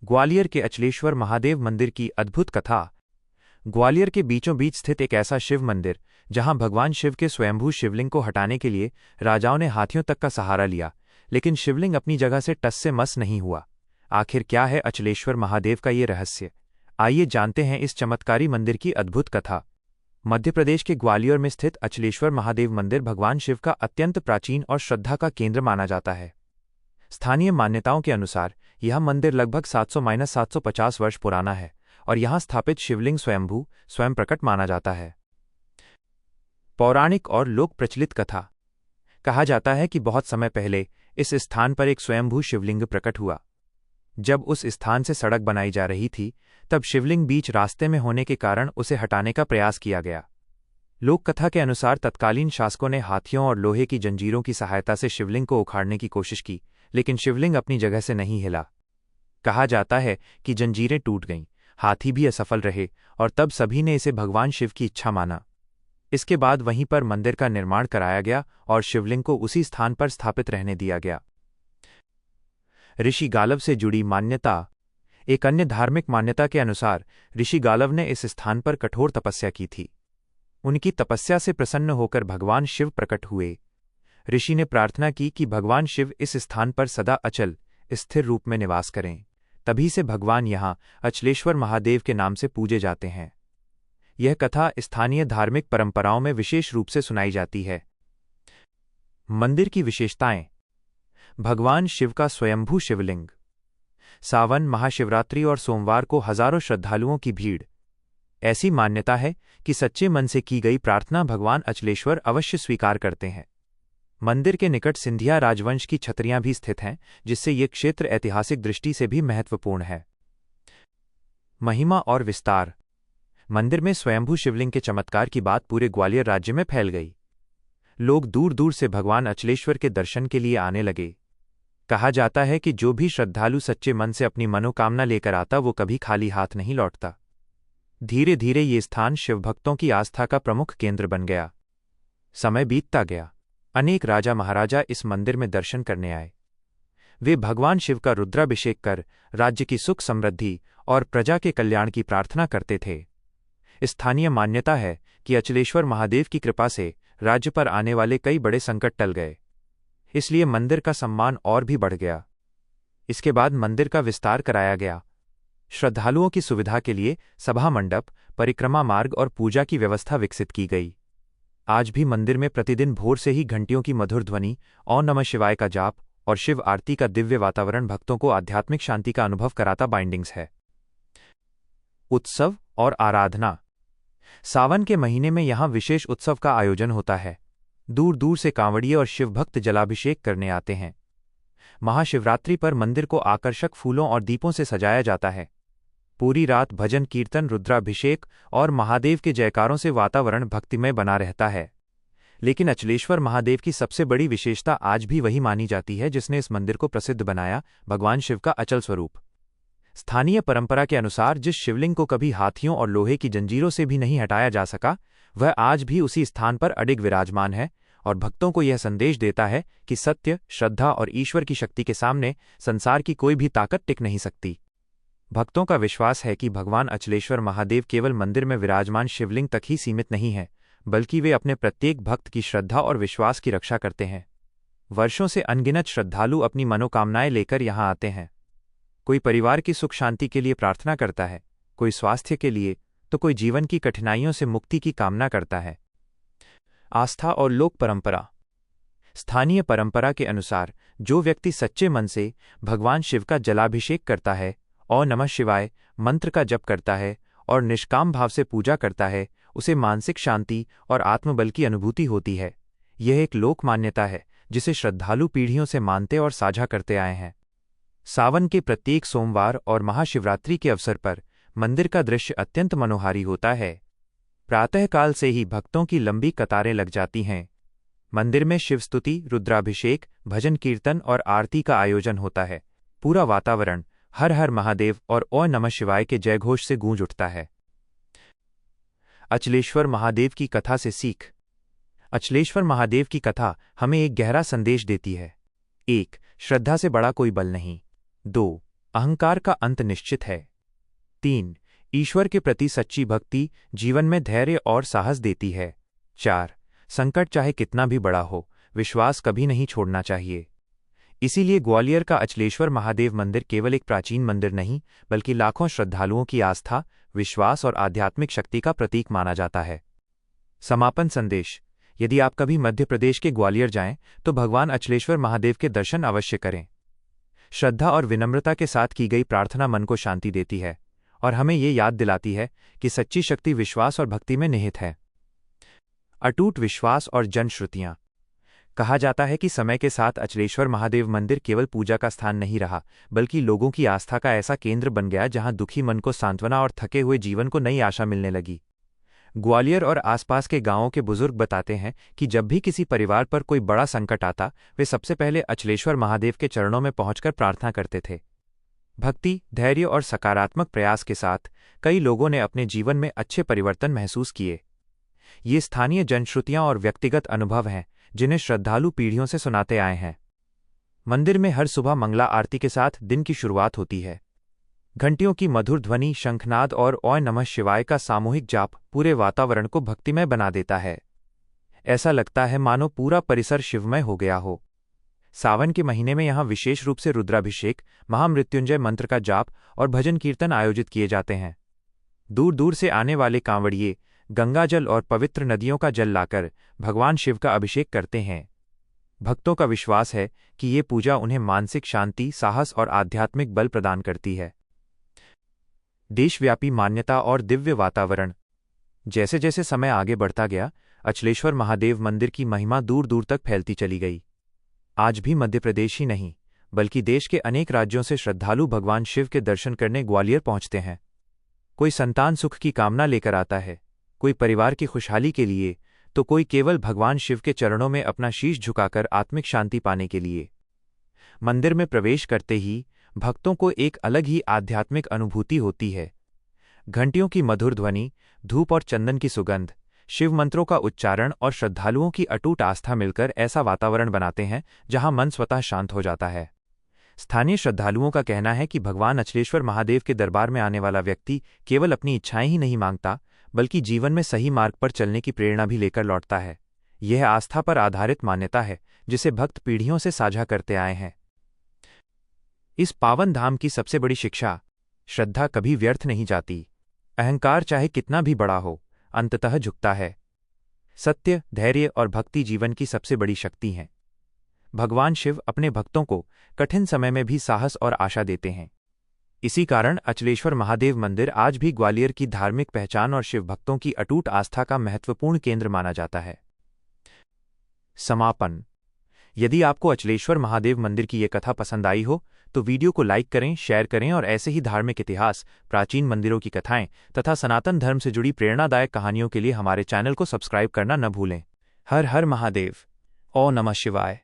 ग्वालियर के अचलेश्वर महादेव मंदिर की अद्भुत कथा। ग्वालियर के बीचों बीच स्थित एक ऐसा शिव मंदिर जहां भगवान शिव के स्वयंभू शिवलिंग को हटाने के लिए राजाओं ने हाथियों तक का सहारा लिया, लेकिन शिवलिंग अपनी जगह से टस से मस नहीं हुआ। आखिर क्या है अचलेश्वर महादेव का ये रहस्य? आइए जानते हैं इस चमत्कारी मंदिर की अद्भुत कथा। मध्य प्रदेश के ग्वालियर में स्थित अचलेश्वर महादेव मंदिर भगवान शिव का अत्यंत प्राचीन और श्रद्धा का केंद्र माना जाता है। स्थानीय मान्यताओं के अनुसार यह मंदिर लगभग 700-750 वर्ष पुराना है और यहां स्थापित शिवलिंग स्वयं प्रकट माना जाता है। पौराणिक और लोक प्रचलित कथा। कहा जाता है कि बहुत समय पहले इस स्थान पर एक स्वयंभू शिवलिंग प्रकट हुआ। जब उस स्थान से सड़क बनाई जा रही थी, तब शिवलिंग बीच रास्ते में होने के कारण उसे हटाने का प्रयास किया गया। लोक कथा के अनुसार तत्कालीन शासकों ने हाथियों और लोहे की जंजीरों की सहायता से शिवलिंग को उखाड़ने की कोशिश की, लेकिन शिवलिंग अपनी जगह से नहीं हिला। कहा जाता है कि जंजीरें टूट गईं, हाथी भी असफल रहे और तब सभी ने इसे भगवान शिव की इच्छा माना। इसके बाद वहीं पर मंदिर का निर्माण कराया गया और शिवलिंग को उसी स्थान पर स्थापित रहने दिया गया। ऋषि गालव से जुड़ी मान्यता। एक अन्य धार्मिक मान्यता के अनुसार ऋषि गालव ने इस स्थान पर कठोर तपस्या की थी। उनकी तपस्या से प्रसन्न होकर भगवान शिव प्रकट हुए। ऋषि ने प्रार्थना की कि भगवान शिव इस स्थान पर सदा अचल स्थिर रूप में निवास करें। तभी से भगवान यहां अचलेश्वर महादेव के नाम से पूजे जाते हैं। यह कथा स्थानीय धार्मिक परंपराओं में विशेष रूप से सुनाई जाती है। मंदिर की विशेषताएं। भगवान शिव का स्वयंभू शिवलिंग। सावन, महाशिवरात्रि और सोमवार को हजारों श्रद्धालुओं की भीड़। ऐसी मान्यता है कि सच्चे मन से की गई प्रार्थना भगवान अचलेश्वर अवश्य स्वीकार करते हैं। मंदिर के निकट सिंधिया राजवंश की छतरियां भी स्थित हैं, जिससे ये क्षेत्र ऐतिहासिक दृष्टि से भी महत्वपूर्ण है। महिमा और विस्तार। मंदिर में स्वयंभू शिवलिंग के चमत्कार की बात पूरे ग्वालियर राज्य में फैल गई। लोग दूर दूर से भगवान अचलेश्वर के दर्शन के लिए आने लगे। कहा जाता है कि जो भी श्रद्धालु सच्चे मन से अपनी मनोकामना लेकर आता, वो कभी खाली हाथ नहीं लौटता। धीरे धीरे ये स्थान शिवभक्तों की आस्था का प्रमुख केंद्र बन गया। समय बीतता गया। अनेक राजा महाराजा इस मंदिर में दर्शन करने आए। वे भगवान शिव का रुद्राभिषेक कर राज्य की सुख समृद्धि और प्रजा के कल्याण की प्रार्थना करते थे। स्थानीय मान्यता है कि अचलेश्वर महादेव की कृपा से राज्य पर आने वाले कई बड़े संकट टल गए, इसलिए मंदिर का सम्मान और भी बढ़ गया। इसके बाद मंदिर का विस्तार कराया गया। श्रद्धालुओं की सुविधा के लिए सभा मंडप, परिक्रमा मार्ग और पूजा की व्यवस्था विकसित की गई। आज भी मंदिर में प्रतिदिन भोर से ही घंटियों की मधुर ध्वनि, ओम नमः शिवाय का जाप और शिव आरती का दिव्य वातावरण भक्तों को आध्यात्मिक शांति का अनुभव कराता बाइंडिंग्स है। उत्सव और आराधना। सावन के महीने में यहां विशेष उत्सव का आयोजन होता है। दूर दूर से कांवड़िए और शिवभक्त जलाभिषेक करने आते हैं। महाशिवरात्रि पर मंदिर को आकर्षक फूलों और दीपों से सजाया जाता है। पूरी रात भजन कीर्तन, रुद्राभिषेक और महादेव के जयकारों से वातावरण भक्तिमय बना रहता है। लेकिन अचलेश्वर महादेव की सबसे बड़ी विशेषता आज भी वही मानी जाती है जिसने इस मंदिर को प्रसिद्ध बनाया, भगवान शिव का अचल स्वरूप। स्थानीय परंपरा के अनुसार जिस शिवलिंग को कभी हाथियों और लोहे की जंजीरों से भी नहीं हटाया जा सका, वह आज भी उसी स्थान पर अडिग विराजमान है और भक्तों को यह संदेश देता है कि सत्य, श्रद्धा और ईश्वर की शक्ति के सामने संसार की कोई भी ताकत टिक नहीं सकती। भक्तों का विश्वास है कि भगवान अचलेश्वर महादेव केवल मंदिर में विराजमान शिवलिंग तक ही सीमित नहीं है, बल्कि वे अपने प्रत्येक भक्त की श्रद्धा और विश्वास की रक्षा करते हैं। वर्षों से अनगिनत श्रद्धालु अपनी मनोकामनाएं लेकर यहां आते हैं। कोई परिवार की सुख शांति के लिए प्रार्थना करता है, कोई स्वास्थ्य के लिए, तो कोई जीवन की कठिनाइयों से मुक्ति की कामना करता है। आस्था और लोक परंपरा। स्थानीय परंपरा के अनुसार जो व्यक्ति सच्चे मन से भगवान शिव का जलाभिषेक करता है, ओम नमः शिवाय मंत्र का जप करता है और निष्काम भाव से पूजा करता है, उसे मानसिक शांति और आत्मबल की अनुभूति होती है। यह एक लोक मान्यता है जिसे श्रद्धालु पीढ़ियों से मानते और साझा करते आए हैं। सावन के प्रत्येक सोमवार और महाशिवरात्रि के अवसर पर मंदिर का दृश्य अत्यंत मनोहारी होता है। प्रातःकाल से ही भक्तों की लंबी कतारें लग जाती हैं। मंदिर में शिवस्तुति, रुद्राभिषेक, भजन कीर्तन और आरती का आयोजन होता है। पूरा वातावरण हर हर महादेव और ओम नमः शिवाय के जयघोष से गूंज उठता है। अचलेश्वर महादेव की कथा से सीख। अचलेश्वर महादेव की कथा हमें एक गहरा संदेश देती है। 1. श्रद्धा से बड़ा कोई बल नहीं। 2. अहंकार का अंत निश्चित है। 3. ईश्वर के प्रति सच्ची भक्ति जीवन में धैर्य और साहस देती है। 4. संकट चाहे कितना भी बड़ा हो, विश्वास कभी नहीं छोड़ना चाहिए। इसीलिए ग्वालियर का अचलेश्वर महादेव मंदिर केवल एक प्राचीन मंदिर नहीं, बल्कि लाखों श्रद्धालुओं की आस्था, विश्वास और आध्यात्मिक शक्ति का प्रतीक माना जाता है। समापन संदेश: यदि आप कभी मध्य प्रदेश के ग्वालियर जाएं, तो भगवान अचलेश्वर महादेव के दर्शन अवश्य करें। श्रद्धा और विनम्रता के साथ की गई प्रार्थना मन को शांति देती है और हमें ये याद दिलाती है कि सच्ची शक्ति विश्वास और भक्ति में निहित है। अटूट विश्वास और जनश्रुतियां: कहा जाता है कि समय के साथ अचलेश्वर महादेव मंदिर केवल पूजा का स्थान नहीं रहा, बल्कि लोगों की आस्था का ऐसा केंद्र बन गया जहां दुखी मन को सांत्वना और थके हुए जीवन को नई आशा मिलने लगी। ग्वालियर और आसपास के गांवों के बुजुर्ग बताते हैं कि जब भी किसी परिवार पर कोई बड़ा संकट आता, वे सबसे पहले अचलेश्वर महादेव के चरणों में पहुंचकर प्रार्थना करते थे। भक्ति, धैर्य और सकारात्मक प्रयास के साथ कई लोगों ने अपने जीवन में अच्छे परिवर्तन महसूस किए। ये स्थानीय जनश्रुतियां और व्यक्तिगत अनुभव हैं जिन्हें श्रद्धालु पीढ़ियों से सुनाते आए हैं। मंदिर में हर सुबह मंगला आरती के साथ दिन की शुरुआत होती है। घंटियों की मधुर ध्वनि, शंखनाद और ओय नमः शिवाय का सामूहिक जाप पूरे वातावरण को भक्तिमय बना देता है। ऐसा लगता है मानो पूरा परिसर शिवमय हो गया हो। सावन के महीने में यहाँ विशेष रूप से रुद्राभिषेक, महामृत्युंजय मंत्र का जाप और भजन कीर्तन आयोजित किए जाते हैं। दूर दूर से आने वाले कांवड़िए गंगाजल और पवित्र नदियों का जल लाकर भगवान शिव का अभिषेक करते हैं। भक्तों का विश्वास है कि ये पूजा उन्हें मानसिक शांति, साहस और आध्यात्मिक बल प्रदान करती है। देशव्यापी मान्यता और दिव्य वातावरण: जैसे जैसे समय आगे बढ़ता गया, अचलेश्वर महादेव मंदिर की महिमा दूर दूर तक फैलती चली गई। आज भी मध्य प्रदेश ही नहीं, बल्कि देश के अनेक राज्यों से श्रद्धालु भगवान शिव के दर्शन करने ग्वालियर पहुंचते हैं। कोई संतान सुख की कामना लेकर आता है, कोई परिवार की खुशहाली के लिए, तो कोई केवल भगवान शिव के चरणों में अपना शीश झुकाकर आत्मिक शांति पाने के लिए। मंदिर में प्रवेश करते ही भक्तों को एक अलग ही आध्यात्मिक अनुभूति होती है। घंटियों की मधुर ध्वनि, धूप और चंदन की सुगंध, शिव मंत्रों का उच्चारण और श्रद्धालुओं की अटूट आस्था मिलकर ऐसा वातावरण बनाते हैं जहां मन स्वतः शांत हो जाता है। स्थानीय श्रद्धालुओं का कहना है कि भगवान अचलेश्वर महादेव के दरबार में आने वाला व्यक्ति केवल अपनी इच्छाएं ही नहीं मांगता, बल्कि जीवन में सही मार्ग पर चलने की प्रेरणा भी लेकर लौटता है। यह आस्था पर आधारित मान्यता है जिसे भक्त पीढ़ियों से साझा करते आए हैं। इस पावन धाम की सबसे बड़ी शिक्षा: श्रद्धा कभी व्यर्थ नहीं जाती। अहंकार चाहे कितना भी बड़ा हो, अंततः झुकता है। सत्य, धैर्य और भक्ति जीवन की सबसे बड़ी शक्ति हैं। भगवान शिव अपने भक्तों को कठिन समय में भी साहस और आशा देते हैं। इसी कारण अचलेश्वर महादेव मंदिर आज भी ग्वालियर की धार्मिक पहचान और शिव भक्तों की अटूट आस्था का महत्वपूर्ण केंद्र माना जाता है। समापन: यदि आपको अचलेश्वर महादेव मंदिर की ये कथा पसंद आई हो, तो वीडियो को लाइक करें, शेयर करें और ऐसे ही धार्मिक इतिहास, प्राचीन मंदिरों की कथाएं तथा सनातन धर्म से जुड़ी प्रेरणादायक कहानियों के लिए हमारे चैनल को सब्सक्राइब करना न भूलें। हर हर महादेव। ओम नमः शिवाय।